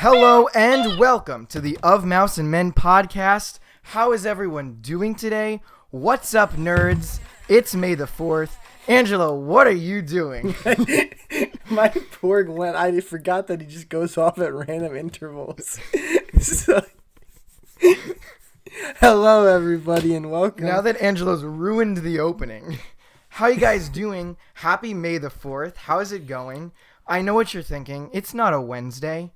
Hello and welcome to the Of Mouse and Men podcast. How is everyone doing today? What's up, nerds? It's May the 4th. Angelo, what are you doing? My poor Glenn, I forgot that he just goes off at random intervals. So, hello, everybody, and welcome. Now that Angelo's ruined the opening, how you guys doing? Happy May the 4th. How's it going? I know what you're thinking. It's not a Wednesday.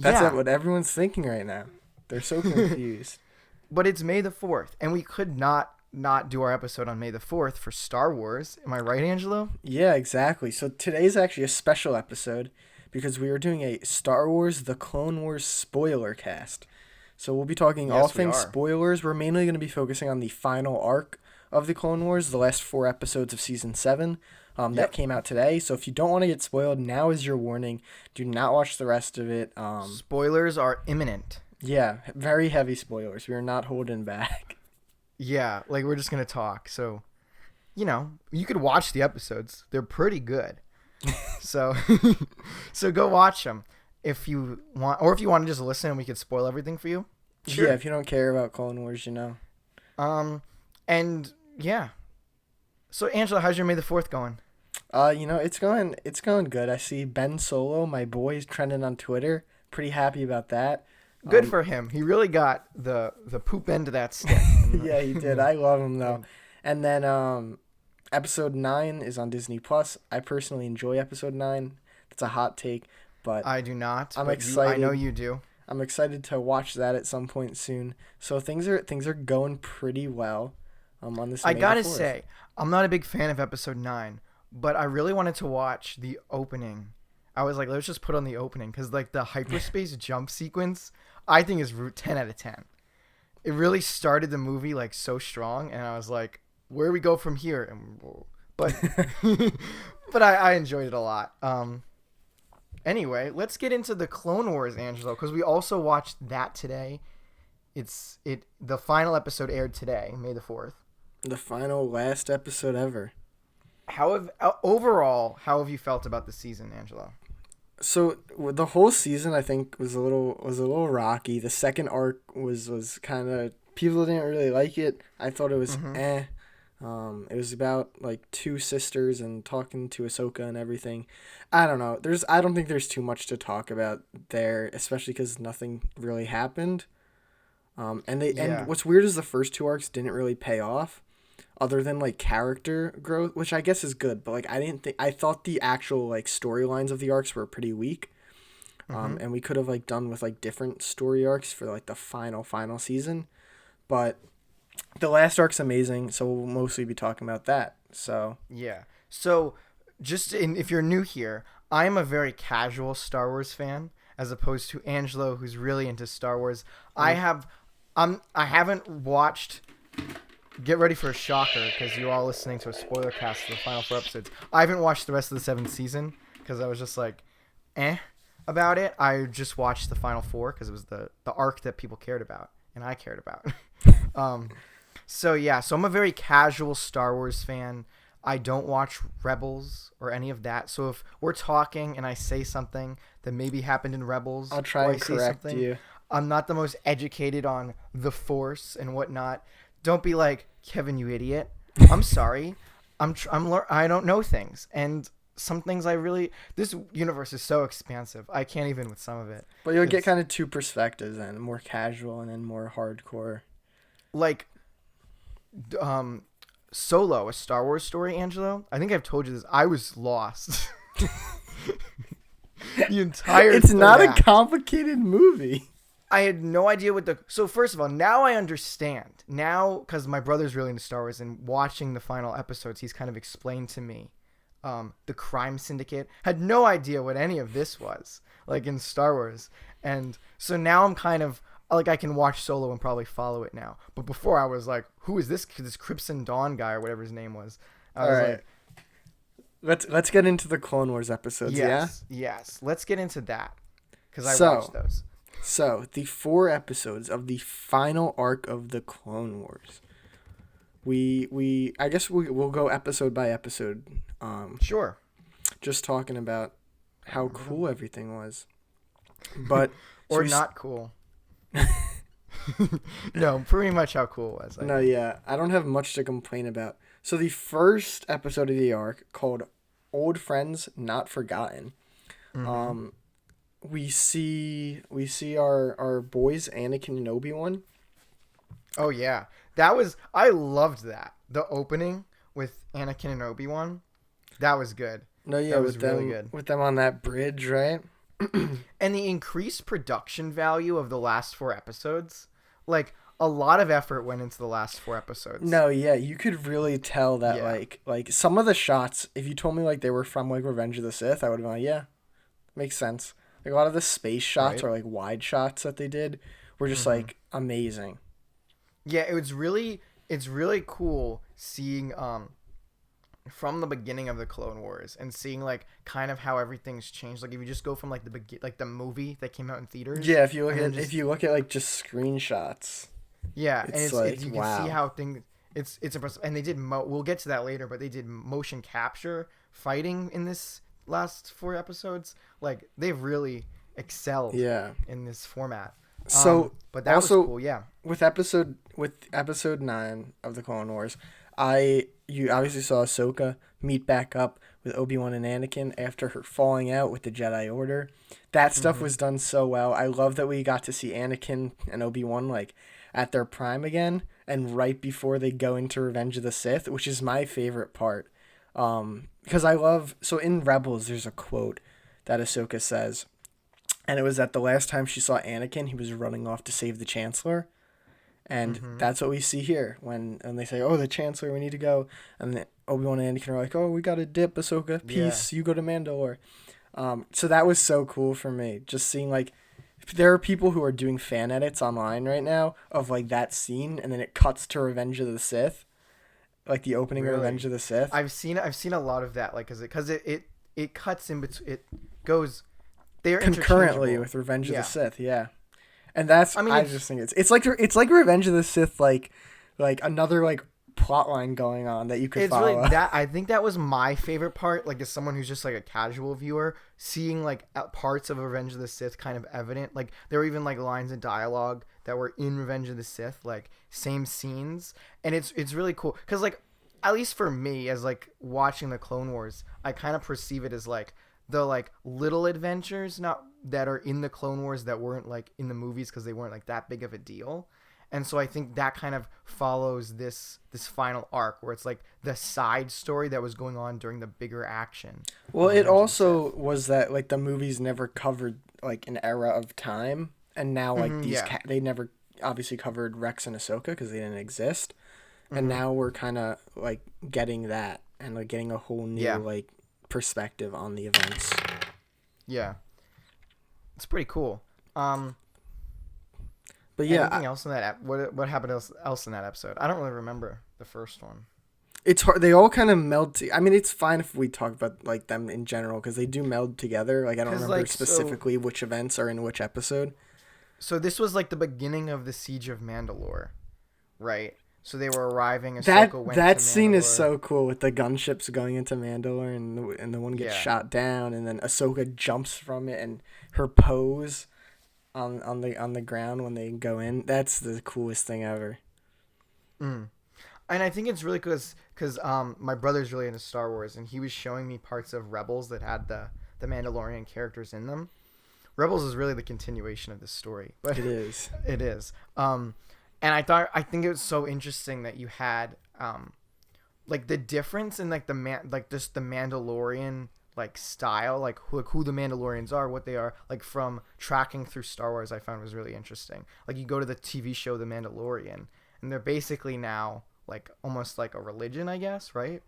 That's what everyone's thinking right now. They're so confused. But it's May the 4th, and we could not do our episode on May the 4th for Star Wars. Am I right, Angelo? Yeah, exactly. So today's actually a special episode because we are doing a Star Wars The Clone Wars spoiler cast. So we'll be talking all things spoilers. We're mainly going to be focusing on the final arc of The Clone Wars, the last 4 episodes of Season 7. That came out today. So if you don't want to get spoiled, now is your warning. Do not watch the rest of it. Spoilers are imminent. Yeah, very heavy spoilers. We are not holding back. Yeah, like we're just going to talk. So, you know, you could watch the episodes. They're pretty good. so go watch them if you want. Or if you want to just listen and we could spoil everything for you. Sure. Yeah, if you don't care about Clone Wars, you know. And, yeah. So, Angela, how's your May the 4th going? It's going good. I see Ben Solo, my boy, is trending on Twitter. Pretty happy about that. Good for him. He really got the poop end of that stick. Yeah, he did. I love him though. And then episode 9 is on Disney Plus. I personally enjoy episode 9. That's a hot take, but I do not. I'm excited. I know you do. I'm excited to watch that at some point soon. So things are going pretty well. On this. I gotta say, I'm not a big fan of episode 9. But I really wanted to watch the opening. I was like, let's just put on the opening. Because, like, the hyperspace jump sequence, I think is 10 out of 10. It really started the movie, like, so strong. And I was like, where do we go from here? But I enjoyed it a lot. Anyway, let's get into the Clone Wars, Angelo. Because we also watched that today. The final episode aired today, May the 4th. The last episode ever. Overall, how have you felt about the season, Angelo? So the whole season, I think, was a little rocky. The second arc was kind of, people didn't really like it. I thought it was It was about like 2 sisters and talking to Ahsoka and everything. I don't know. I don't think there's too much to talk about there, especially because nothing really happened. And what's weird is the first 2 arcs didn't really pay off. Other than like character growth, which I guess is good, but like I thought the actual like storylines of the arcs were pretty weak, and we could have like done with like different story arcs for like the final season, but the last arc's amazing, so we'll mostly be talking about that. So yeah, so if you're new here, I'm a very casual Star Wars fan as opposed to Angelo, who's really into Star Wars. I haven't watched. Get ready for a shocker, because you're all listening to a spoiler cast of the final 4 episodes. I haven't watched the rest of the 7th season, because I was just like, about it. I just watched the final 4, because it was the arc that people cared about, and I cared about. So I'm a very casual Star Wars fan. I don't watch Rebels or any of that. So if we're talking and I say something that maybe happened in Rebels, I'll try and correct you. I'm not the most educated on the Force and whatnot. Don't be like, Kevin, you idiot. I'm sorry. I don't know things. And some things this universe is so expansive. I can't even with some of it. But you'll get kind of 2 perspectives then, more casual and then more hardcore. Like, Solo, a Star Wars story, Angelo. I think I've told you this. I was lost. The entire It's not a complicated movie. I had no idea so first of all, now I understand. Now, because my brother's really into Star Wars and watching the final episodes, he's kind of explained to me the crime syndicate. Had no idea what any of this was, like in Star Wars. And so now I'm kind of, like, I can watch Solo and probably follow it now. But before I was like, who is this Crimson Dawn guy or whatever his name was? All right. Let's get into the Clone Wars episodes, Yes. Let's get into that, because I watched those. So, the 4 episodes of the final arc of the Clone Wars. I guess we'll go episode by episode. Sure. Just talking about how cool everything was. But or not cool. No, pretty much how cool it was. No, yeah, I don't have much to complain about. So the first episode of the arc, called "Old Friends Not Forgotten," we see our boys Anakin and Obi-Wan. Oh yeah, I loved that. The opening with Anakin and Obi-Wan, that was good. No, yeah, that was really good. With them on that bridge, right? And the increased production value of the last 4 episodes, like a lot of effort went into the last 4 episodes. No, yeah, you could really tell that like some of the shots, if you told me like they were from like Revenge of the Sith, I would have been like, yeah, makes sense. Like a lot of the space shots or like wide shots that they did were just like amazing. Yeah, it's really cool seeing from the beginning of the Clone Wars and seeing like kind of how everything's changed. Like if you just go from like the movie that came out in theaters. Yeah, if you look at like just screenshots. Yeah, it's and like you wow. can see how things. It's impressive, and they did. We'll get to that later, but they did motion capture fighting in this last 4 episodes. Like they've really excelled. In this format. So, but that also, was cool. Yeah. With episode 9 of the Clone Wars, you obviously saw Ahsoka meet back up with Obi-Wan and Anakin after her falling out with the Jedi Order. That stuff was done so well. I love that we got to see Anakin and Obi-Wan like at their prime again, and right before they go into Revenge of the Sith, which is my favorite part. Because so in Rebels, there's a quote that Ahsoka says, and it was that the last time she saw Anakin, he was running off to save the Chancellor. And that's what we see here when they say, "Oh, the Chancellor, we need to go." And Obi-Wan and Anakin are like, "Oh, we got to dip, Ahsoka. Peace. You go to Mandalore." So that was so cool for me. Just seeing like, there are people who are doing fan edits online right now of like that scene, and then it cuts to Revenge of the Sith, like the opening of Revenge of the Sith. I've seen a lot of that, like because it cuts in between. It goes. They are concurrently with Revenge of the Sith. Yeah. And that's I just think it's like Revenge of the Sith, like another like plot line going on that you could follow. Really that I think that was my favorite part. Like as someone who's just like a casual viewer, seeing like parts of Revenge of the Sith kind of evident. Like there were even like lines of dialogue that were in Revenge of the Sith, like same scenes, and it's really cool because like at least for me as like watching the Clone Wars, I kind of perceive it as like the like little adventures that are in the Clone Wars that weren't like in the movies because they weren't like that big of a deal. And so I think that kind of follows this final arc where it's like the side story that was going on during the bigger action. Well, it also was that like the movies never covered like an era of time, and now like they never obviously covered Rex and Ahsoka because they didn't exist, and now we're kind of like getting that and like getting a whole new like perspective on the events. Yeah. It's pretty cool. But yeah, anything else in that? What happened else in that episode? I don't really remember the first one. It's hard. They all kind of meld. I mean, it's fine if we talk about like them in general because they do meld together. Like I don't remember specifically which events are in which episode. So this was like the beginning of the Siege of Mandalore, right? So they were arriving. That scene is so cool with the gunships going into Mandalore and the one gets shot down and then Ahsoka jumps from it and her pose on the ground when they go in. That's the coolest thing ever. And I think it's really cool because my brother's really into Star Wars and he was showing me parts of Rebels that had the Mandalorian characters in them. Rebels is really the continuation of this story. But it is. It is. And I think it was so interesting that you had like the difference in like the Mandalorian like style, like who the Mandalorians are, what they are, like from tracking through Star Wars. I found was really interesting. Like you go to the TV show The Mandalorian, and they're basically now like almost like a religion, I guess, right?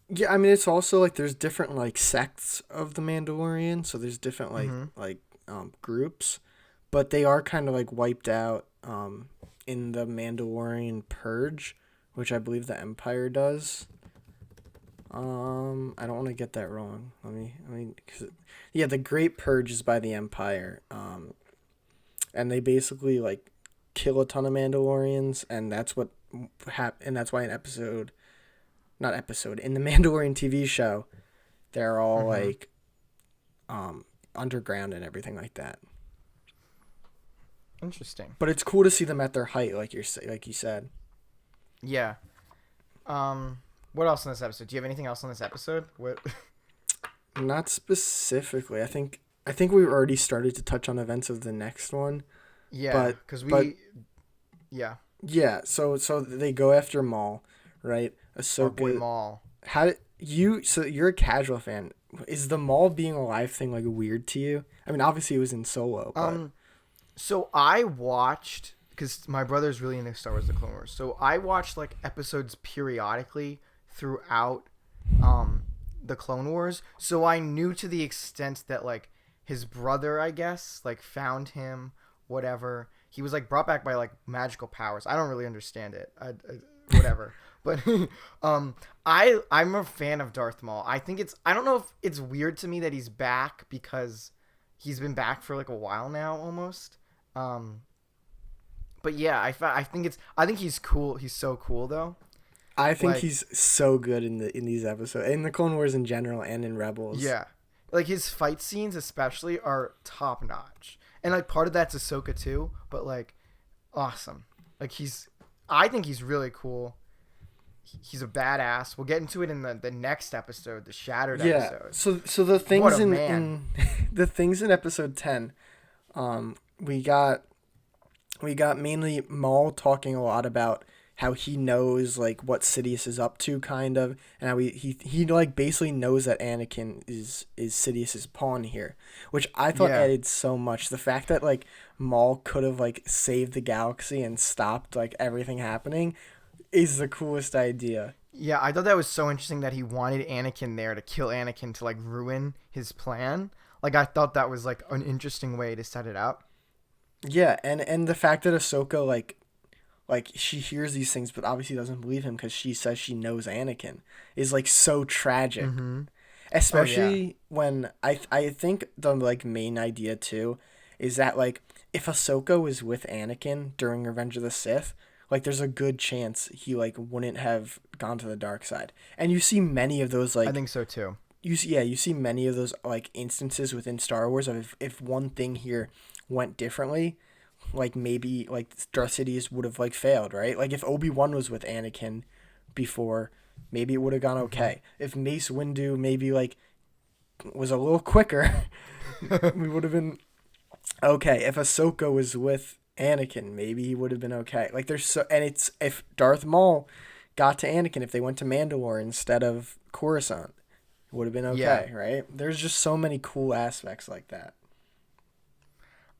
Yeah, I mean it's also like there's different like sects of the Mandalorian, so there's different like groups, but they are kind of like wiped out in the Mandalorian Purge, which I believe the Empire does. I don't want to get that wrong. The Great Purge is by the Empire, and they basically like kill a ton of Mandalorians, and that's what and that's why in the Mandalorian TV show, they're all like, underground and everything like that. Interesting. But it's cool to see them at their height, like you said. Yeah. What else in this episode? Do you have anything else on this episode? What? Not specifically. I think we already started to touch on events of the next one. Yeah, because yeah. Yeah, so they go after Maul, right? Ahsoka. Our boy Maul. So you're a casual fan. Is the Maul being alive thing like weird to you? I mean, obviously it was in Solo, but so I watched, because my brother's really into Star Wars: The Clone Wars. So I watched like episodes periodically throughout the Clone Wars. So I knew to the extent that like his brother, I guess, like found him, whatever. He was like brought back by like magical powers. I don't really understand it. Whatever. But I'm a fan of Darth Maul. I don't know if it's weird to me that he's back because he's been back for like a while now almost. But yeah, I think he's cool. He's so cool though. I think he's so good in these episodes, in the Clone Wars in general and in Rebels. Yeah. Like his fight scenes especially are top notch. And like part of that's Ahsoka too, but like awesome. Like I think he's really cool. He's a badass. We'll get into it in the next episode, the Shattered episode. So the things in the things in episode 10, we got mainly Maul talking a lot about how he knows like what Sidious is up to, kind of, and how he like basically knows that Anakin is Sidious's pawn here, which I thought added so much. The fact that like Maul could have like saved the galaxy and stopped like everything happening is the coolest idea. Yeah, I thought that was so interesting that he wanted Anakin there to kill Anakin to like ruin his plan. Like I thought that was like an interesting way to set it up. Yeah, and the fact that Ahsoka like she hears these things but obviously doesn't believe him because she says she knows Anakin is like so tragic. Mm-hmm. Especially when I think the like main idea too is that like if Ahsoka was with Anakin during Revenge of the Sith, like there's a good chance he like wouldn't have gone to the dark side. And you see many of those like, I think so too. You see many of those like instances within Star Wars of if one thing here went differently, like maybe like Darth Sidious would have like failed, right? Like if Obi-Wan was with Anakin before, maybe it would have gone okay. Mm-hmm. If Mace Windu maybe like was a little quicker, we would have been okay. If Ahsoka was with Anakin, maybe he would have been okay. Like it's if Darth Maul got to Anakin, if they went to Mandalore instead of Coruscant, it would have been okay, right? There's just so many cool aspects like that.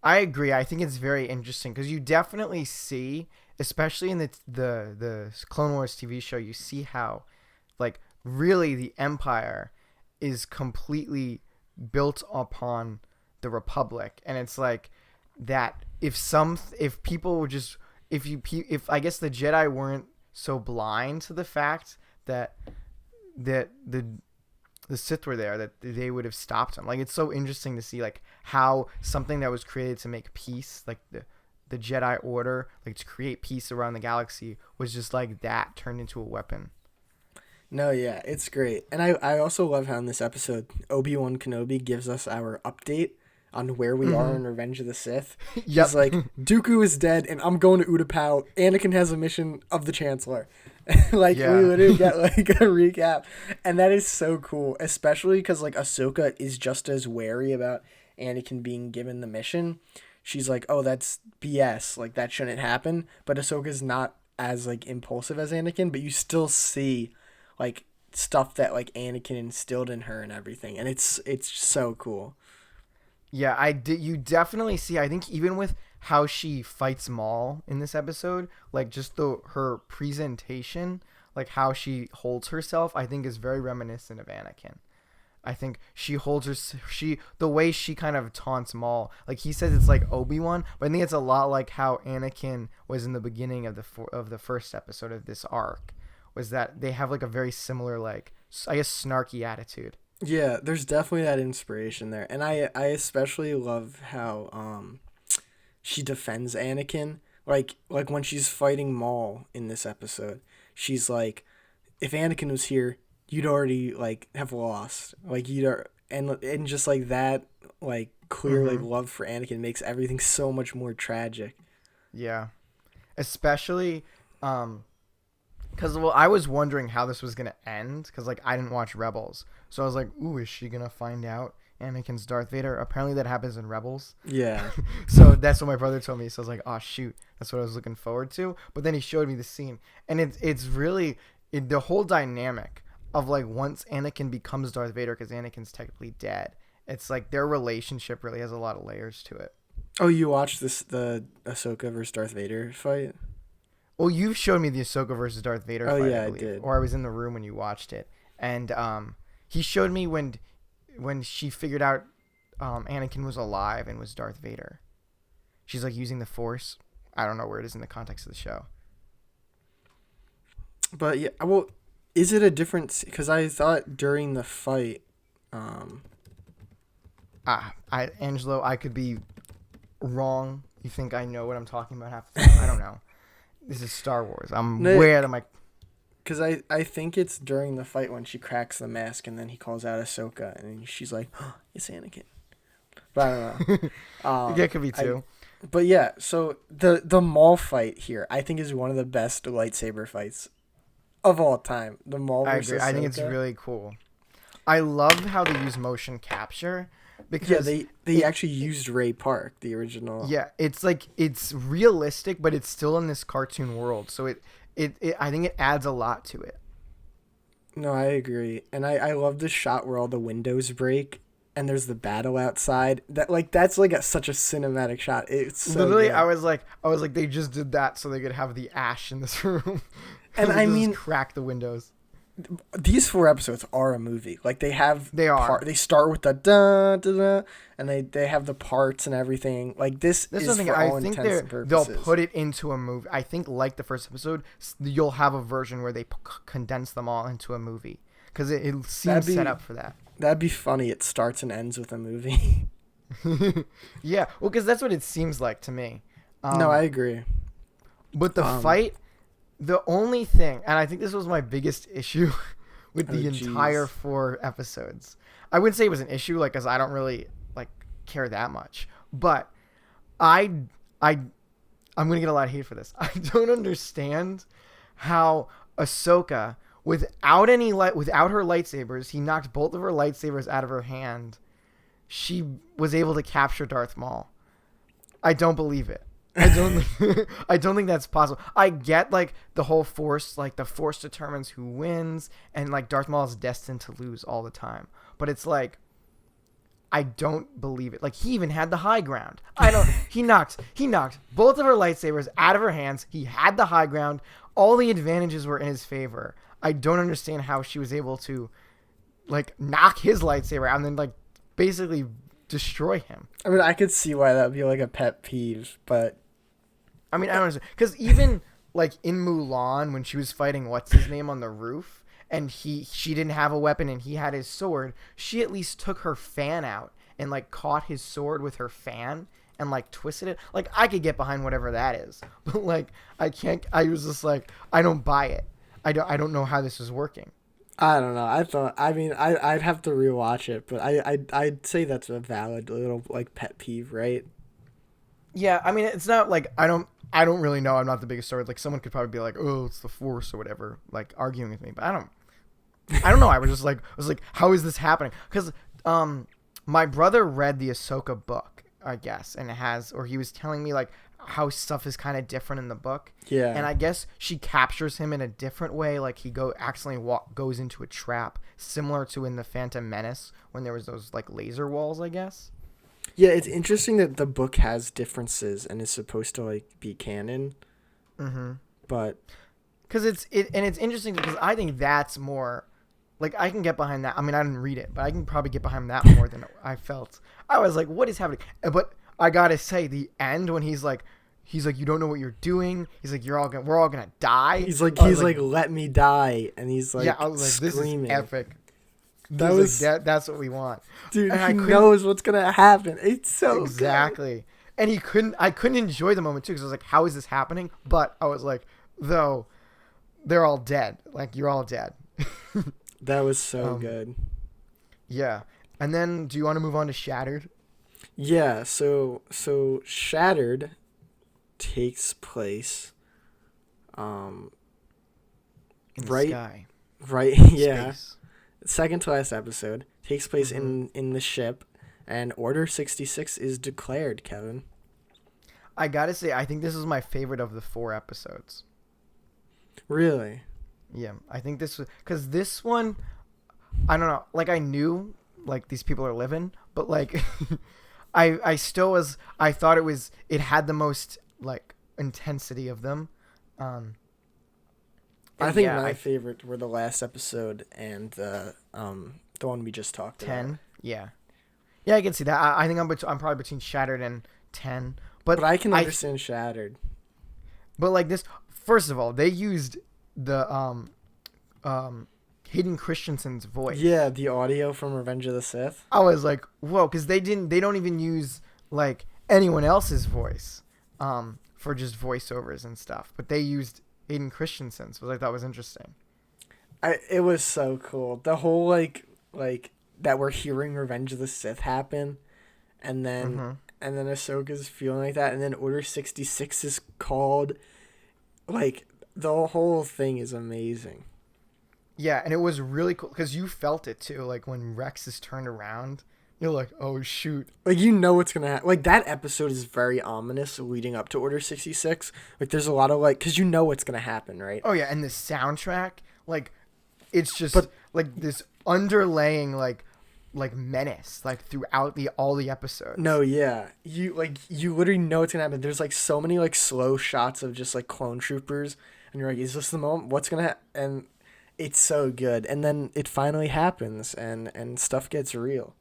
I agree. I think it's very interesting because you definitely see, especially in the Clone Wars TV show, you see how, like, really the Empire is completely built upon the Republic, and it's like that. If people were just if I guess the Jedi weren't so blind to the fact that the Sith were there, that they would have stopped them. Like it's so interesting to see like how something that was created to make peace, like the Jedi Order, like to create peace around the galaxy, was just like that turned into a weapon. No, yeah, it's great. And I also love how in this episode Obi-Wan Kenobi gives us our update on where we are in Revenge of the Sith. Yep. He's like, Dooku is dead and I'm going to Utapau. Anakin has a mission of the Chancellor. We literally get like a recap. And that is so cool, especially because like Ahsoka is just as wary about Anakin being given the mission. She's like, oh, that's BS. Like that shouldn't happen. But Ahsoka's not as like impulsive as Anakin, but you still see like stuff that like Anakin instilled in her and everything. And it's so cool. Yeah, you definitely see, I think even with how she fights Maul in this episode, like just her presentation, like how she holds herself, I think is very reminiscent of Anakin. I think she holds the way she kind of taunts Maul, like he says it's like Obi-Wan, but I think it's a lot like how Anakin was in the beginning of the first episode of this arc, was that they have like a very similar, like, I guess, snarky attitude. Yeah, there's definitely that inspiration there. And I especially love how she defends Anakin. Like when she's fighting Maul in this episode, she's like, if Anakin was here, you'd already like have lost. Like and just like that like clear like love for Anakin makes everything so much more tragic. Yeah, especially because I was wondering how this was gonna end because like I didn't watch Rebels, so I was like, ooh, is she gonna find out Anakin's Darth Vader? Apparently that happens in Rebels. Yeah. So that's what my brother told me. So I was like, oh shoot, that's what I was looking forward to. But then he showed me the scene, and it's really the whole dynamic of like once Anakin becomes Darth Vader because Anakin's technically dead. It's like their relationship really has a lot of layers to it. Oh, you watched the Ahsoka versus Darth Vader fight? Well, you showed me the Ahsoka versus Darth Vader fight, yeah, I believe. I did. Or I was in the room when you watched it. And he showed me when she figured out Anakin was alive and was Darth Vader. She's like using the Force. I don't know where it is in the context of the show. But yeah, well, is it a difference? Because I thought during the fight... Angelo, I could be wrong. You think I know what I'm talking about half the time? I don't know. This is Star Wars. I'm way out of my... Because I think it's during the fight when she cracks the mask and then he calls out Ahsoka and she's like, oh, it's Anakin. But I don't know. Yeah, it could be too. But yeah, so the Maul fight here, I think is one of the best lightsaber fights of all time. The Maul versus Ahsoka. I think it's really cool. I love how they use motion capture. Because they actually used Ray Park, the original. Yeah, it's like it's realistic, but it's still in this cartoon world. So it I think it adds a lot to it. No, I agree, and I love the shot where all the windows break and there's the battle outside. That's such a cinematic shot. It's so literally good. I was like they just did that so they could have the ash in this room, and I mean crack the windows. These 4 episodes are a movie. Like they start with the da da da, and they have the parts and everything. Like this is something for all I think intents and purposes. They'll put it into a movie. I think like the first episode, you'll have a version where they condense them all into a movie because it seems set up for that. That'd be funny. It starts and ends with a movie. Yeah, well, because that's what it seems like to me. No, I agree. But the fight. The only thing, and I think this was my biggest issue with the entire 4 episodes. I wouldn't say it was an issue, like, because I don't really like care that much. But I'm gonna get a lot of hate for this. I don't understand how Ahsoka, without her lightsabers, he knocked both of her lightsabers out of her hand. She was able to capture Darth Maul. I don't believe it. I don't think that's possible. I get like the whole Force, like the Force determines who wins, and like Darth Maul is destined to lose all the time. But it's like I don't believe it. Like he even had the high ground. He knocked both of her lightsabers out of her hands. He had the high ground. All the advantages were in his favor. I don't understand how she was able to like knock his lightsaber out and then like basically destroy him. I mean, I could see why that would be like a pet peeve, but I mean, I don't understand. Because even, like, in Mulan, when she was fighting what's-his-name on the roof, and she didn't have a weapon and he had his sword, she at least took her fan out and, like, caught his sword with her fan and, like, twisted it. Like, I could get behind whatever that is. But, like, I can't... I was just like, I don't buy it. I don't know how this is working. I don't know. I'd have to rewatch it, but I'd say that's a valid little, like, pet peeve, right? Yeah, I mean, it's not like I don't really know. I'm not the biggest sword. Like someone could probably be like, "Oh, it's the Force" or whatever, like arguing with me. But I don't know. I was like, how is this happening? Because my brother read the Ahsoka book, I guess, and he was telling me like how stuff is kind of different in the book. Yeah. And I guess she captures him in a different way. Like he goes into a trap, similar to in the Phantom Menace when there was those like laser walls, I guess. Yeah, it's interesting that the book has differences and is supposed to like be canon. Mm-hmm. But because it's interesting because I think that's more like I can get behind that. I mean, I didn't read it, but I can probably get behind that more than I felt. I was like, what is happening? But I gotta say, the end when he's like, you don't know what you're doing. He's like, we're all gonna die. He's like, let me die, and he's like, yeah, I was like, screaming. This is epic. That's what we want, dude. And he knows what's gonna happen. It's so exactly. Good. And I couldn't enjoy the moment too because I was like, how is this happening? But I was like, though, they're all dead. Like you're all dead. That was so good. Yeah. And then, do you want to move on to Shattered? Yeah, so Shattered takes place um In the right sky, right yeah. space. Second to last episode takes place Mm-hmm. in the ship, and Order 66 is declared, Kevin. I gotta say, I think this is my favorite of the 4 episodes. Really? Yeah, I think this was because this one, I don't know. Like I knew like these people are living, but like I still was. I thought it had the most like intensity of them. Um, I and think yeah, my favorite were the last episode and the one we just talked about. 10. Yeah, yeah, I can see that. I think I'm probably between Shattered and 10. But But I can I understand Shattered. but like this. First of all, they used the um Hayden Christensen's Yeah, voice. the audio from Revenge of the Sith. I was like, whoa, because they don't even use like anyone else's voice for just voiceovers and stuff, but they used Aiden Christensen's, which I thought was interesting. It was so cool. The whole like that we're hearing Revenge of the Sith happen, and then Mm-hmm. and then Ahsoka's feeling like that, and then Order 66 is called. Like the whole thing is amazing. Yeah, and it was really cool because you felt it too. Like when Rex is turned around, you're like, oh shoot. Like you know what's gonna happen. Like that episode is very ominous leading up to Order 66. Like there's a lot of like because you know what's gonna happen, right? Oh yeah, and the soundtrack, like, it's just But like this underlaying like menace like throughout the all the episodes. no, yeah, you literally know what's gonna happen. There's like so many like slow shots of just like clone troopers, and you're like, is this the moment? What's gonna happen? And it's so good. And then it finally happens, and stuff gets real.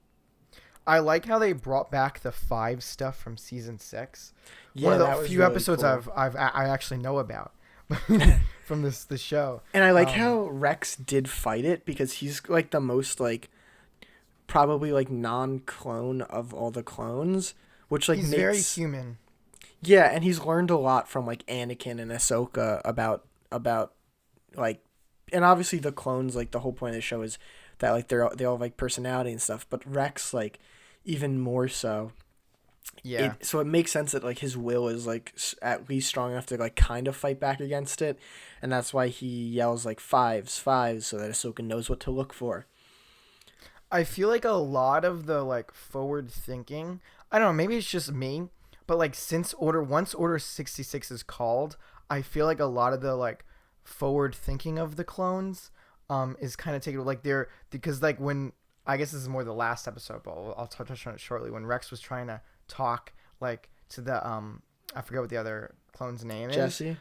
I like how they brought back the 5 stuff from season 6. One Yeah, of the that was few really episodes cool. I actually know about from the show. And I like Um, how Rex did fight it because he's like the most like probably like non-clone of all the clones, which like he's very makes human. yeah, and he's learned a lot from like Anakin and Ahsoka about like, and obviously the clones, like the whole point of the show is that like they all have like personality and stuff, but Rex like even more so. Yeah, So it makes sense that like his will is like at least strong enough to like kind of fight back against it, and that's why he yells like fives, fives, so that Ahsoka knows what to look for. I feel like a lot of the like forward thinking. I don't know. Maybe it's just me, but like once Order 66 is called, I feel like a lot of the like forward thinking of the clones is kind of taken like they're because like when I guess this is more the last episode, but I'll touch on it shortly. When Rex was trying to talk like to the I forget what the other clone's name is. Jesse.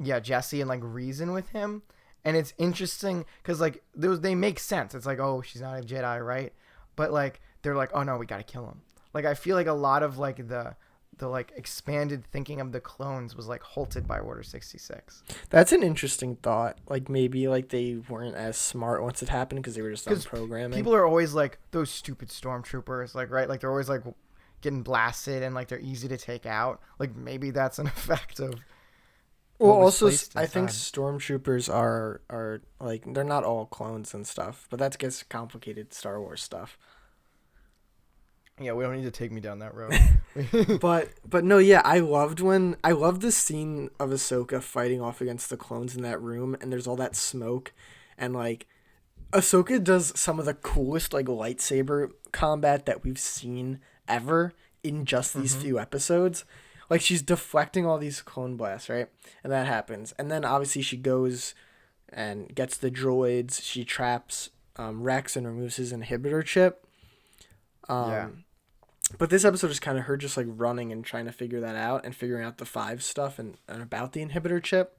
Yeah, Jesse, and like reason with him. And it's interesting because like they make sense. It's like, oh, she's not a Jedi, right? But like they're like, oh no, we gotta kill him. Like I feel like a lot of like the like expanded thinking of the clones was like halted by Order 66. That's an interesting thought. Like maybe like they weren't as smart once it happened because they were just on Because programming. people are always like those stupid stormtroopers, like right, like they're always like getting blasted and like they're easy to take out. Like maybe that's an effect of Well, what was also placed I think inside. stormtroopers are like they're not all clones and stuff, but that gets complicated Star Wars stuff. Yeah, we don't need to take me down that road. But no, yeah, I loved the scene of Ahsoka fighting off against the clones in that room, and there's all that smoke, and like Ahsoka does some of the coolest like lightsaber combat that we've seen ever in just these Mm-hmm. few episodes. Like she's deflecting all these clone blasts, right? And that happens, and then obviously she goes and gets the droids. She traps Rex and removes his inhibitor chip. Yeah. Um, but this episode is kind of her just like running and trying to figure that out and figuring out the five stuff and about the inhibitor chip.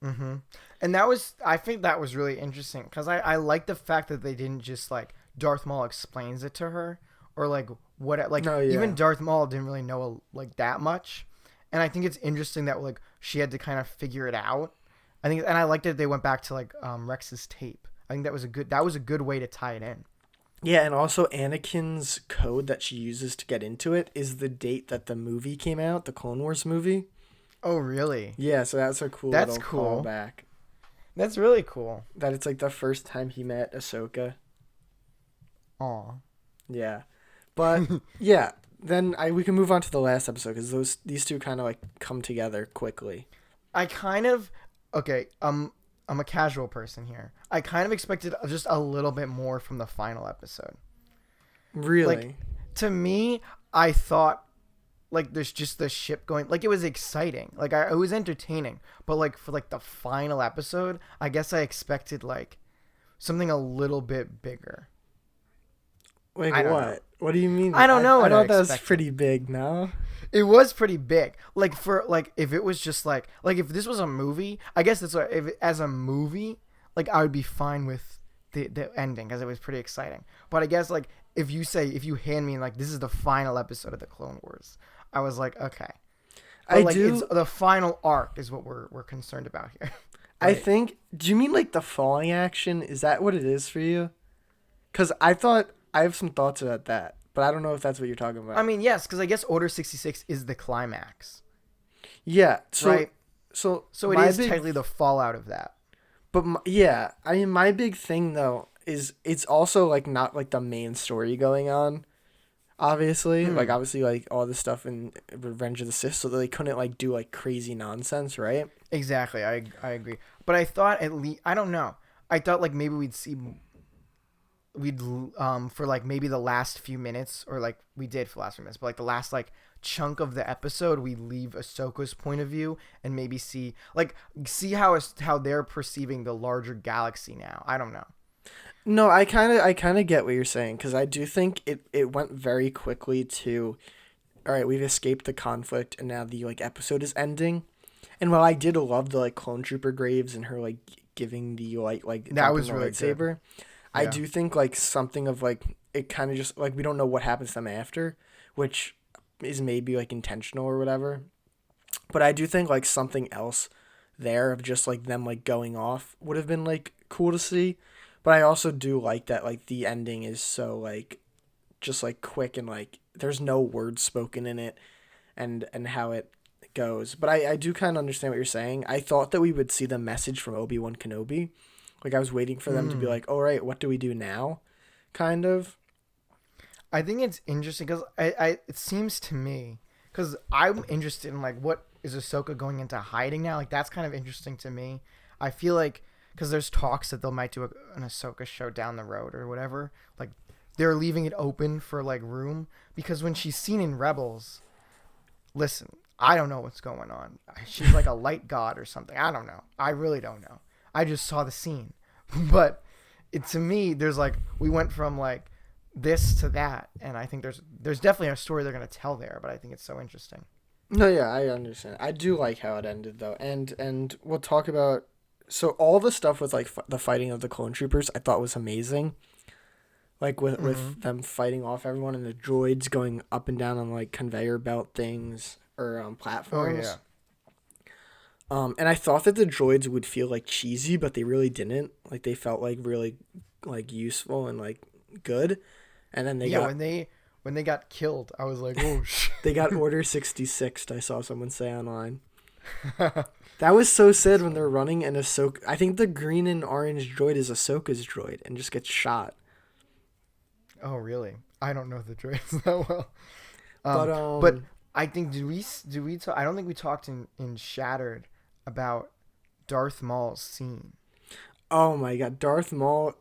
Mm-hmm. And that was, I think that was really interesting because I like the fact that they didn't just like Darth Maul explains it to her or like what, like No, even yeah. Darth Maul didn't really know like that much. And I think it's interesting that like she had to kind of figure it out. I think, and I liked that they went back to like Rex's tape. I think that was a good way to tie it in. Yeah, and also Anakin's code that she uses to get into it is the date that the movie came out, the Clone Wars movie. Oh, really? Yeah, so that's a cool That's little cool. callback. That's really cool. That it's like the first time he met Ahsoka. Aw. Yeah. But yeah, then we can move on to the last episode because these two kind of like come together quickly. I kind of okay. I'm a casual person here. I kind of expected just a little bit more from the final episode. Really? Like, to me, I thought like there's just the ship going. Like, it was exciting. Like, it was entertaining. But like for like the final episode, I guess I expected like something a little bit bigger. Like what? Know. What do you mean? I don't know. I thought that was pretty big. No, it was pretty big. Like for like if it was just like if this was a movie, I guess that's what if as a movie, like I would be fine with the ending because it was pretty exciting. But I guess like if you hand me like this is the final episode of the Clone Wars, I was like okay. But, it's the final arc is what we're concerned about here. Right? I think. Do you mean like the falling action? Is that what it is for you? Because I thought. I have some thoughts about that, but I don't know if that's what you're talking about. I mean, yes, because I guess Order 66 is the climax. Yeah. Right? So it is technically the fallout of that. But I mean, my big thing though is it's also like not like the main story going on. Obviously, like obviously like all the stuff in Revenge of the Sith, so that they couldn't like do like crazy nonsense, right? Exactly, I agree. But I thought at least I don't know. I thought like maybe we'd for like maybe the last few minutes, or like we did for the last few minutes, but like the last like chunk of the episode, we leave Ahsoka's point of view and maybe see how they're perceiving the larger galaxy now. I don't know. No, I kind of get what you're saying, because I do think it went very quickly to, all right, we've escaped the conflict and now the like episode is ending. And while I did love the like clone trooper Graves and her like giving the like that was really lightsaber. Good. I do think like something of like it kind of just like we don't know what happens to them after, which is maybe like intentional or whatever. But I do think like something else there of just like them like going off would have been like cool to see. But I also do like that like the ending is so like just like quick and like there's no words spoken in it and how it goes. But I do kind of understand what you're saying. I thought that we would see the message from Obi-Wan Kenobi. Like, I was waiting for them to be like, all right, what do we do now? Kind of. I think it's interesting because it seems to me, because I'm interested in, like, what is Ahsoka going into hiding now? Like, that's kind of interesting to me. I feel like, because there's talks that they might do an Ahsoka show down the road or whatever. Like, they're leaving it open for, like, room. Because when she's seen in Rebels, listen, I don't know what's going on. She's like a light god or something. I don't know. I really don't know. I just saw the scene, but to me, there's like, we went from like this to that. And I think there's definitely a story they're going to tell there, but I think it's so interesting. No, yeah, I understand. I do like how it ended though. And we'll talk about, so all the stuff with like the fighting of the clone troopers, I thought was amazing. Like with them fighting off everyone and the droids going up and down on like conveyor belt things or platforms. Oh, yeah. And I thought that the droids would feel like cheesy, but they really didn't. Like they felt like really like useful and like good. And then when they got killed, I was like, oh shit. They got Order 66. I saw someone say online. That was so sad when they're running and Ahsoka. I think the green and orange droid is Ahsoka's droid and just gets shot. Oh really? I don't know the droids that well. But I think did we talk, I don't think we talked in Shattered about Darth Maul's scene. Oh my god, Darth Maul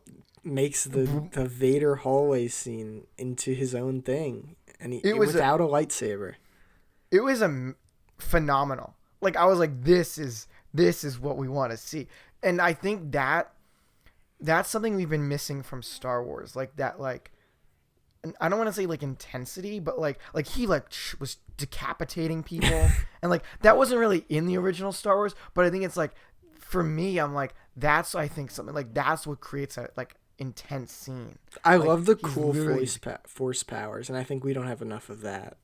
makes the Vader hallway scene into his own thing, and without a lightsaber. It was phenomenal. Like I was like, this is what we want to see, and I think that's something we've been missing from Star Wars. Like that, like I don't want to say like intensity, but like he like was decapitating people, and like that wasn't really in the original Star Wars. But I think it's like, for me, I'm like, that's I think something like that's what creates a like intense scene. I love the cool force powers, and I think we don't have enough of that.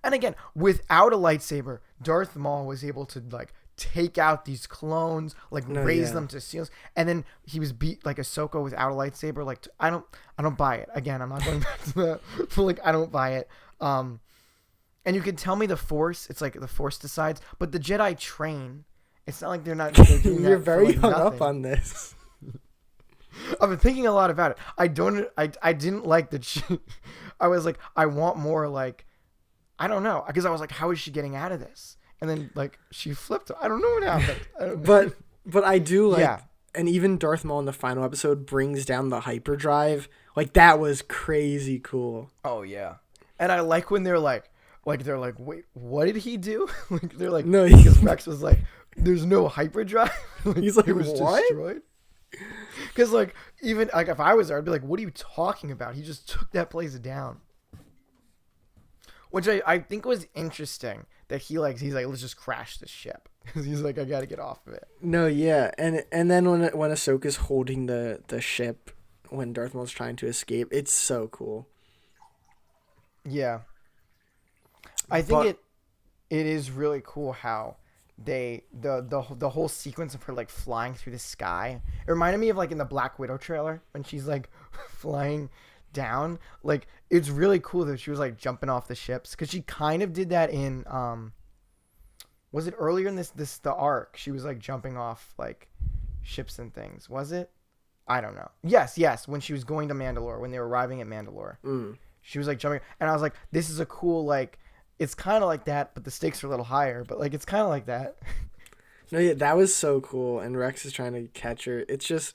And again, without a lightsaber, Darth Maul was able to like take out these clones, like raise them to seals, and then he was beat like Ahsoka without a lightsaber. Like I don't buy it. Again, I'm not going back to the like I don't buy it. And you can tell me the Force, it's like the Force decides, but the Jedi train. It's not like they're doing You're that very for, like, hung nothing. up on this. I've been thinking a lot about it. I didn't like the I was like, I want more, like, I don't know, because I was like, how is she getting out of this? And then, like, she flipped. I don't know what happened. I don't know. But I do like, Yeah. and even Darth Maul in the final episode brings down the hyperdrive. Like, that was crazy cool. Oh yeah, and I like when they're like, wait, what did he do? Like, they're like, No, because Rex was like, there's no hyperdrive. Like, He's like, it was what? destroyed. Because like, even like if I was there, I'd be like, what are you talking about? He just took that place down. Which I think was interesting that he's like, let's just crash the ship, because he's like, I got to get off of it. No, yeah, and then when Ahsoka's holding the ship when Darth Maul's trying to escape, it's so cool. Yeah, I think it is really cool how the whole sequence of her like flying through the sky. It reminded me of like in the Black Widow trailer when she's like flying down. Like, it's really cool that she was like jumping off the ships, because she kind of did that in was it earlier in the arc? She was like jumping off like ships and things. Was it? I don't know. Yes, when she was going to Mandalore, when they were arriving at Mandalore. She was like jumping, and I was like, this is a cool, like, it's kind of like that, but the stakes are a little higher, but like, it's kind of like that. No, yeah, that was so cool. And Rex is trying to catch her. It's just,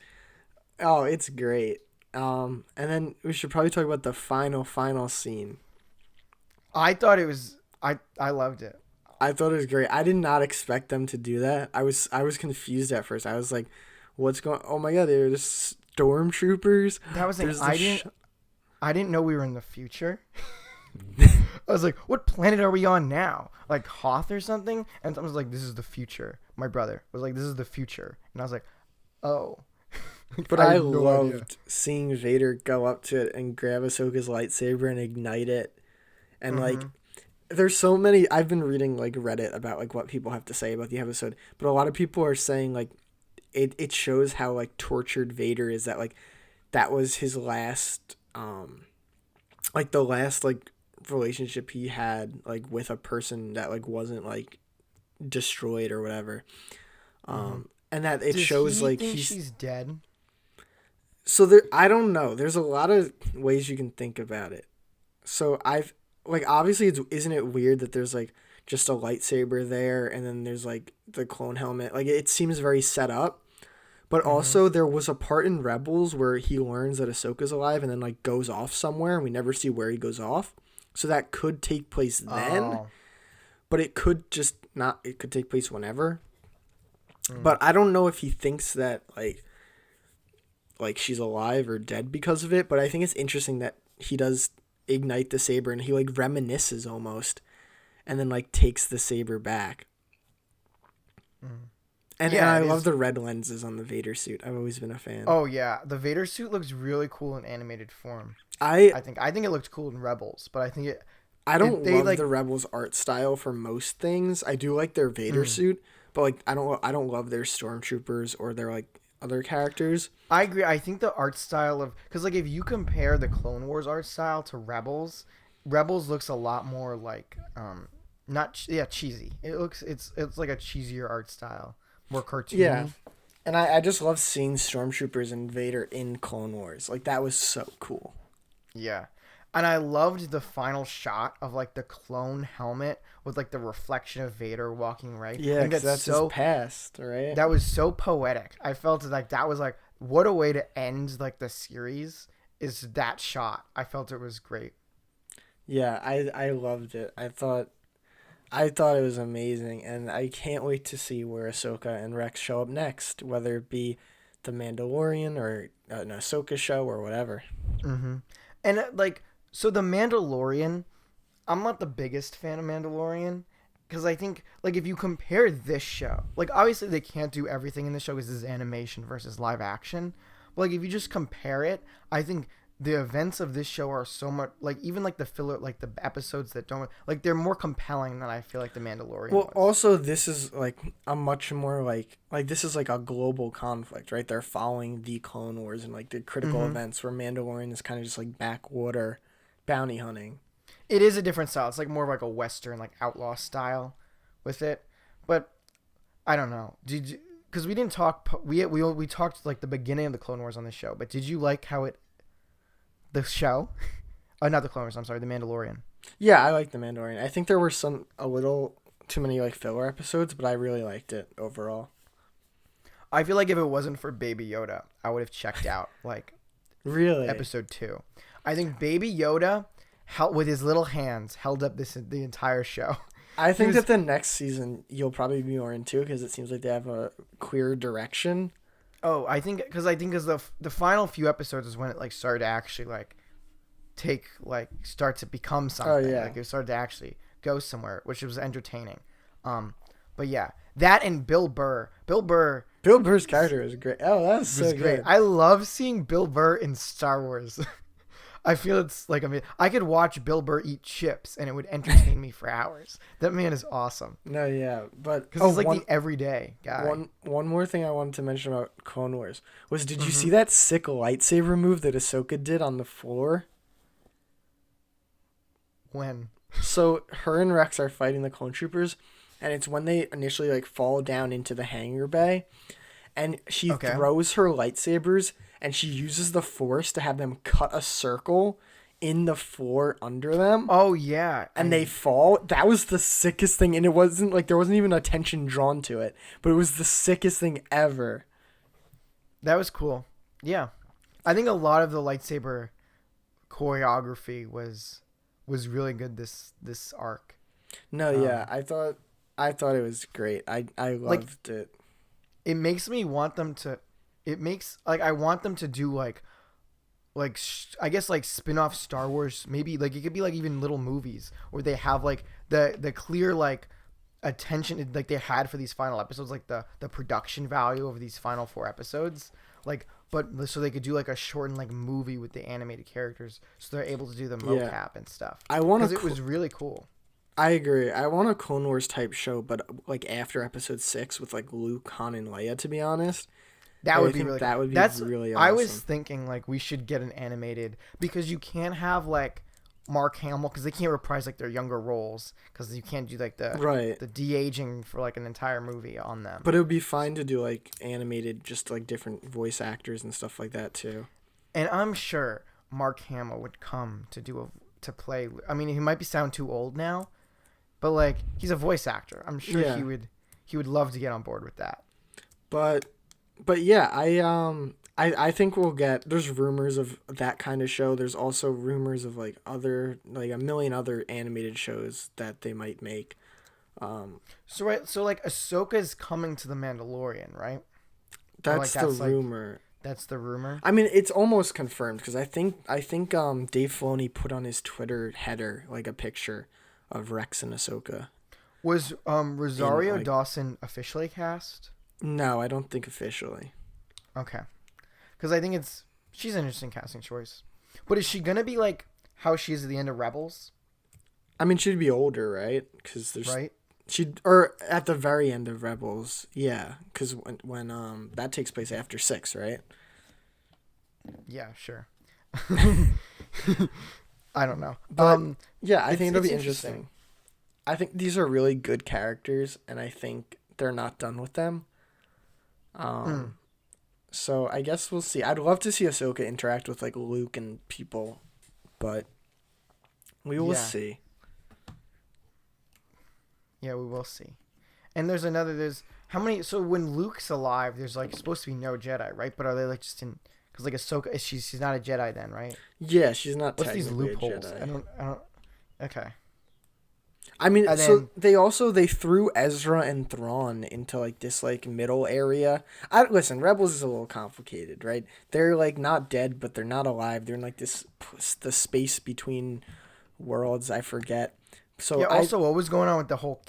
oh, it's great. And then we should probably talk about the final scene. I thought it was, I loved it. I thought it was great. I did not expect them to do that. I was confused at first. I was like, what's going, oh my God, they're just stormtroopers. That was like, I didn't know we were in the future. I was like, what planet are we on now? Like Hoth or something? And someone was like, this is the future. My brother was like, this is the future. And I was like, oh. But I loved seeing Vader go up to it and grab Ahsoka's lightsaber and ignite it. And like, there's so many, I've been reading like Reddit about like what people have to say about the episode, but a lot of people are saying like it shows how like tortured Vader is, that like that was his last like the last like relationship he had like with a person that like wasn't like destroyed or whatever. And that it shows like she's dead. So there, I don't know. There's a lot of ways you can think about it. So I've like, obviously isn't it weird that there's like just a lightsaber there and then there's like the clone helmet? Like, it seems very set up. But also there was a part in Rebels where he learns that Ahsoka's alive and then like goes off somewhere and we never see where he goes off. So that could take place then. But it could just not, it could take place whenever. But I don't know if he thinks that like she's alive or dead because of it, but I think it's interesting that he does ignite the saber and he like reminisces almost and then like takes the saber back. And I love the red lenses on the Vader suit. I've always been a fan. Oh yeah, the Vader suit looks really cool in animated form. I think it looked cool in Rebels, but I think I don't love the Rebels art style for most things. I do like their Vader suit, but like I don't love their stormtroopers or their like other characters. I agree. I think the art style of, because like if you compare the Clone Wars art style to Rebels looks a lot more like cheesy. It's like a cheesier art style, more cartoony. Yeah, and I just love seeing stormtroopers and Vader in Clone Wars. Like, that was so cool. Yeah. And I loved the final shot of like the clone helmet with like the reflection of Vader walking right. Yeah, because that's so, his past, right? That was so poetic. I felt like that was like, what a way to end like the series is that shot. I felt it was great. Yeah, I loved it. I thought it was amazing, and I can't wait to see where Ahsoka and Rex show up next, whether it be The Mandalorian or an Ahsoka show or whatever. And like, so The Mandalorian, I'm not the biggest fan of Mandalorian, because I think, like, if you compare this show, like, obviously they can't do everything in the show because this is animation versus live action, but, like, if you just compare it, I think the events of this show are so much, like, even, like, the filler, like, the episodes that don't, like, they're more compelling than I feel like The Mandalorian was. Also, this is, like, a much more, like, this is, like, a global conflict, right? They're following the Clone Wars and, like, the critical events, where Mandalorian is kind of just, like, backwater bounty hunting. It is a different style. It's like more of like a Western, like outlaw style with it. But I don't know. Did you? Because we didn't talk. We talked like the beginning of the Clone Wars on the show. But did you like how the show? Not the Clone Wars. I'm sorry, the Mandalorian. Yeah, I like the Mandalorian. I think there were a little too many like filler episodes, but I really liked it overall. I feel like if it wasn't for Baby Yoda, I would have checked out like Really? episode 2. I think Baby Yoda held with his little hands held up the entire show. I think that the next season you'll probably be more into because it seems like they have a clear direction. Oh, I think because the final few episodes is when it like started to actually like start to become something. Oh yeah. Like it started to actually go somewhere, which was entertaining. But yeah, that and Bill Burr. Bill Burr's character was great. Oh, that was so great. good. I love seeing Bill Burr in Star Wars. I feel it's like I could watch Bill Burr eat chips and it would entertain me for hours. That man is awesome. No, yeah, but because he's like the everyday guy. One more thing I wanted to mention about Clone Wars was, did you see that sick lightsaber move that Ahsoka did on the floor? When? So her and Rex are fighting the clone troopers, and it's when they initially like fall down into the hangar bay, and she throws her lightsabers. And she uses the Force to have them cut a circle in the floor under them. Oh, yeah. And they fall. That was the sickest thing. And it wasn't like there wasn't even attention drawn to it. But it was the sickest thing ever. That was cool. Yeah. I think a lot of the lightsaber choreography was really good this arc. No, yeah. I thought it was great. I loved it. It makes me want them to... I want them to do I guess like spin-off Star Wars, maybe like it could be like even little movies where they have like the clear like attention like they had for these final episodes, like the production value of these final 4 episodes, like but so they could do like a shortened like movie with the animated characters so they're able to do the mocap and stuff. Because it was really cool. I agree. I want a Clone Wars type show, but like after episode 6 with like Luke, Han, and Leia, to be honest. That would be really really awesome. I was thinking like we should get an animated, because you can't have like Mark Hamill because they can't reprise like their younger roles because you can't do like the de-aging for like an entire movie on them. But it would be fine to do like animated, just like different voice actors and stuff like that too. And I'm sure Mark Hamill would come to play. I mean, he might be sound too old now, but like he's a voice actor. I'm sure he would love to get on board with that. But yeah, I think we'll get. There's rumors of that kind of show. There's also rumors of like a million other animated shows that they might make. So like Ahsoka's coming to the Mandalorian, right? That's the rumor. That's the rumor. I mean, it's almost confirmed because I think Dave Filoni put on his Twitter header like a picture of Rex and Ahsoka. Was Rosario Dawson officially cast? No, I don't think officially. Okay. Because I think she's an interesting casting choice. But is she going to be like how she is at the end of Rebels? I mean, she'd be older, right? Because there's... Right? Or at the very end of Rebels, yeah. Because when that takes place after 6, right? Yeah, sure. I don't know. But, yeah, I think it'll be interesting. I think these are really good characters, and I think they're not done with them. So I guess we'll see. I'd love to see Ahsoka interact with like Luke and people, but we will see. Yeah, we will see. And there's how many? So when Luke's alive, there's like supposed to be no Jedi, right? But are they like just in? Because like Ahsoka, she's not a Jedi then, right? Yeah, she's not. What's these technically loopholes? a Jedi. I don't. Okay. I mean, so they threw Ezra and Thrawn into like this like middle area. Listen, Rebels is a little complicated, right? They're like not dead, but they're not alive. They're in like the space between worlds. I forget. So yeah. Also, what was going on with the whole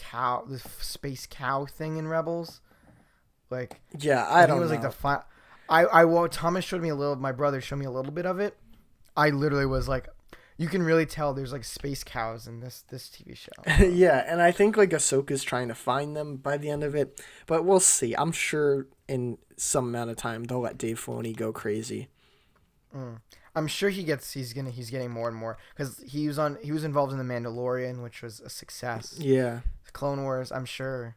the space cow thing in Rebels? Like, yeah, I don't know. It was like Thomas showed me my brother showed me a little bit of it. I literally was like, you can really tell there's like space cows in this TV show. Yeah, and I think like Ahsoka's trying to find them by the end of it, but we'll see. I'm sure in some amount of time they'll let Dave Filoni go crazy. I'm sure he's getting more and more because he was involved in the Mandalorian, which was a success. Yeah, Clone Wars, I'm sure,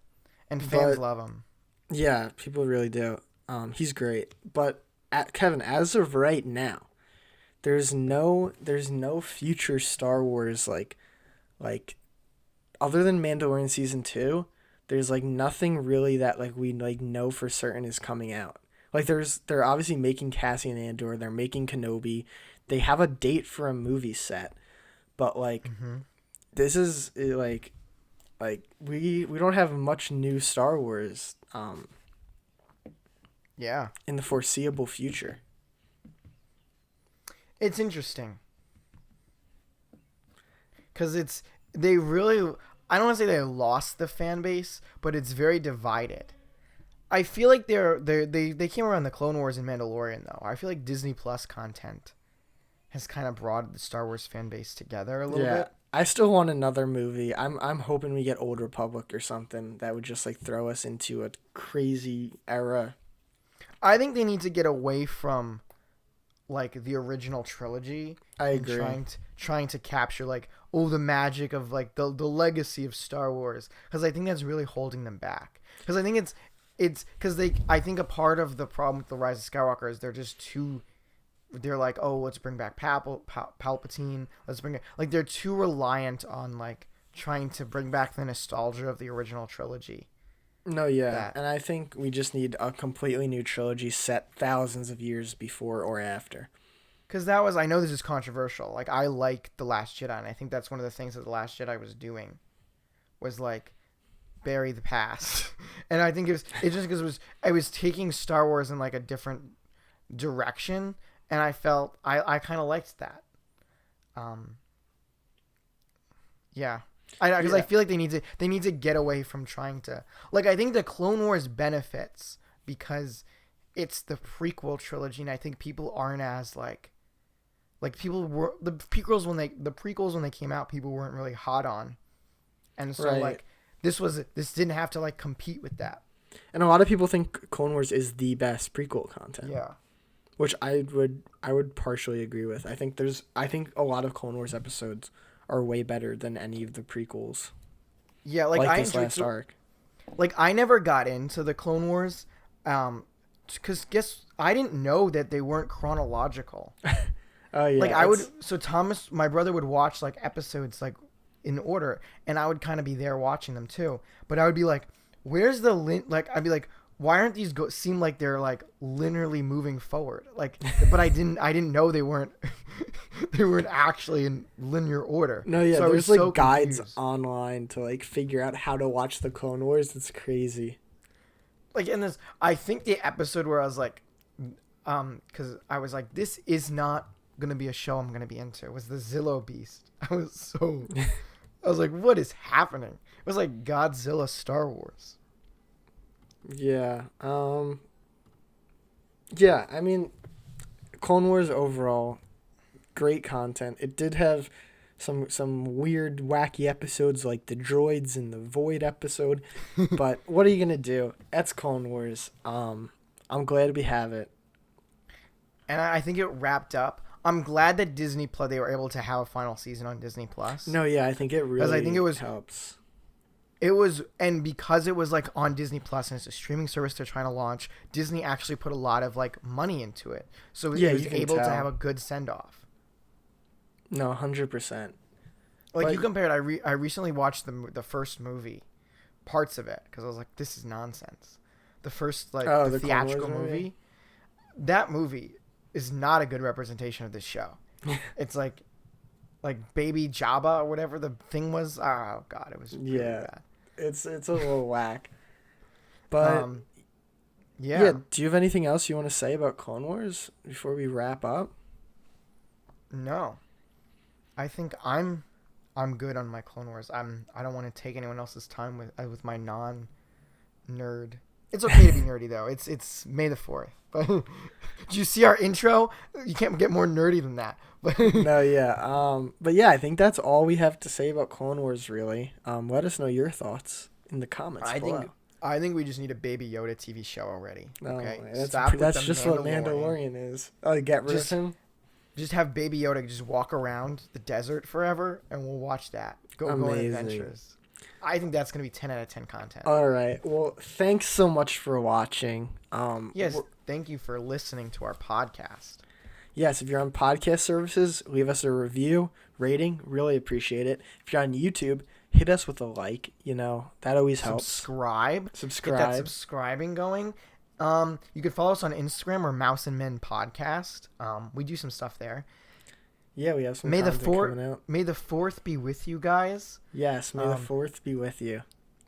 and fans love him. Yeah, people really do. He's great, but Kevin, as of right now, there's no future Star Wars like other than Mandalorian season 2. There's like nothing really that like we like know for certain is coming out. Like they're obviously making Cassian Andor, they're making Kenobi, they have a date for a movie set, but like this is like we don't have much new Star Wars in the foreseeable future. It's interesting because they really, I don't want to say they lost the fan base, but it's very divided. I feel like they came around the Clone Wars and Mandalorian though. I feel like Disney Plus content has kind of brought the Star Wars fan base together a little bit. I still want another movie. I'm hoping we get Old Republic or something that would just like throw us into a crazy era. I think they need to get away from like the original trilogy. I agree. Trying to capture like the magic of like the legacy of Star Wars, because I think that's really holding them back. Because I think it's because I think a part of the problem with the Rise of Skywalker is they're like, oh, let's bring back Palpatine. Let's bring it, like they're too reliant on like trying to bring back the nostalgia of the original trilogy. No, yeah, and I think we just need a completely new trilogy set thousands of years before or after. Because I know this is controversial. Like, I like The Last Jedi, and I think that's one of the things that The Last Jedi was doing, was like bury the past. And I think it's just because it was taking Star Wars in like a different direction, and I felt I kind of liked that. Yeah. Because I feel like they need to get away from trying to, like, I think the Clone Wars benefits because it's the prequel trilogy, and I think people aren't as like people were the prequels when they came out, people weren't really hot on, and so like this didn't have to like compete with that. And a lot of people think Clone Wars is the best prequel content. Yeah. Which I would partially agree with. I think a lot of Clone Wars episodes are way better than any of the prequels. Yeah, like this last arc. Like I never got into the Clone Wars, because I didn't know that they weren't chronological. Oh yeah. Like Thomas, my brother would watch like episodes like in order, and I would kind of be there watching them too. But I would be like, "Where's the like?" I'd be like, "Why aren't these seem like they're like linearly moving forward?" Like, but I didn't know they weren't. They weren't actually in linear order. No, yeah, so there's like guides online to like figure out how to watch the Clone Wars. It's crazy. Like in this, I think the episode where I was like, because I was like, this is not gonna be a show I'm gonna be into, was the Zillo Beast. I was like, what is happening? It was like Godzilla Star Wars. Yeah. Yeah, I mean, Clone Wars overall, great content. It did have some weird, wacky episodes like the droids and the Void episode, but what are you gonna do? That's Clone Wars. I'm glad we have it. And I think it wrapped up. I'm glad that Disney Plus, they were able to have a final season on Disney Plus. No, yeah, I think it really helps. It was, and because it was like on Disney Plus and it's a streaming service they're trying to launch, Disney actually put a lot of like money into it, so it was able to have a good send off. No, 100%. Like, you compared, I recently watched the first movie, parts of it, because I was like, this is nonsense. The first like the theatrical movie, that movie is not a good representation of this show. It's like Baby Jabba or whatever the thing was. Oh god, it was really bad. It's a little whack. But yeah. Do you have anything else you want to say about Clone Wars before we wrap up? No, I think I'm good on my Clone Wars. I don't want to take anyone else's time with my non-nerd. It's okay to be nerdy though. It's May the 4th. But did you see our intro? You can't get more nerdy than that. No, yeah. But yeah, I think that's all we have to say about Clone Wars. Really. Let us know your thoughts in the comments below. I think we just need a Baby Yoda TV show already. Okay, that's just what Mandalorian is. Oh, get rid of him. Just have Baby Yoda just walk around the desert forever, and we'll watch that. Go on adventures. I think that's going to be 10 out of 10 content. All right. Well, thanks so much for watching. Yes, thank you for listening to our podcast. Yes, if you're on podcast services, leave us a review, rating. Really appreciate it. If you're on YouTube, hit us with a like. That always helps. Subscribe. Subscribe. Get that subscribing going. You could follow us on Instagram or Mouse and Men Podcast. We do some stuff there. Yeah, we have some content coming out. May the 4th be with you guys. Yes, may the 4th be with you.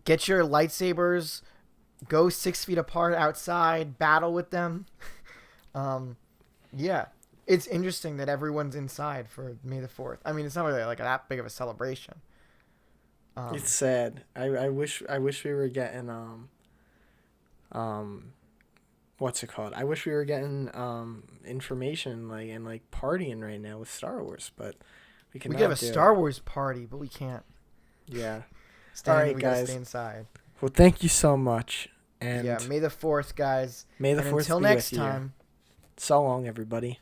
Get your lightsabers. Go 6 feet apart outside. Battle with them. Yeah. It's interesting that everyone's inside for May the 4th. I mean, it's not really like that big of a celebration. It's sad. I wish we were getting what's it called? I wish we were getting information and partying right now with Star Wars, but we can. We could have a Star Wars party, but we can't. Yeah. All right, guys. Stay inside. Well, thank you so much. And yeah, May the 4th, guys. May the 4th until be next with you. time. So long, everybody.